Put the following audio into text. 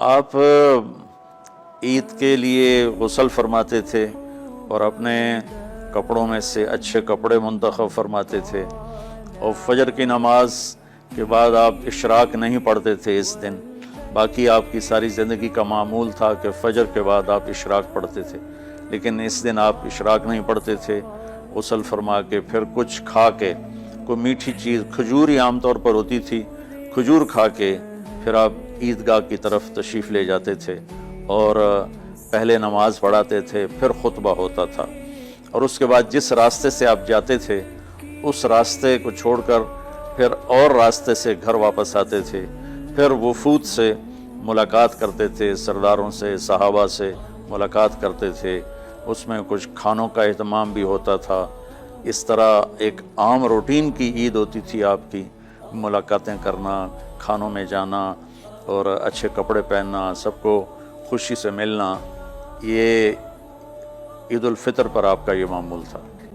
آپ عید کے لیے غسل فرماتے تھے اور اپنے کپڑوں میں سے اچھے کپڑے منتخب فرماتے تھے، اور فجر کی نماز کے بعد آپ اشراق نہیں پڑھتے تھے اس دن. باقی آپ کی ساری زندگی کا معمول تھا کہ فجر کے بعد آپ اشراق پڑھتے تھے، لیکن اس دن آپ اشراق نہیں پڑھتے تھے. غسل فرما کے پھر کچھ کھا کے، کوئی میٹھی چیز، کھجور ہی عام طور پر ہوتی تھی، کھجور کھا کے پھر آپ عیدگاہ کی طرف تشریف لے جاتے تھے اور پہلے نماز پڑھاتے تھے، پھر خطبہ ہوتا تھا، اور اس کے بعد جس راستے سے آپ جاتے تھے اس راستے کو چھوڑ کر پھر اور راستے سے گھر واپس آتے تھے. پھر وفود سے ملاقات کرتے تھے، سرداروں سے، صحابہ سے ملاقات کرتے تھے، اس میں کچھ کھانوں کا اہتمام بھی ہوتا تھا. اس طرح ایک عام روٹین کی عید ہوتی تھی آپ کی، ملاقاتیں کرنا، کھانوں میں جانا اور اچھے کپڑے پہننا، سب کو خوشی سے ملنا. یہ عید الفطر پر آپ کا یہ معمول تھا.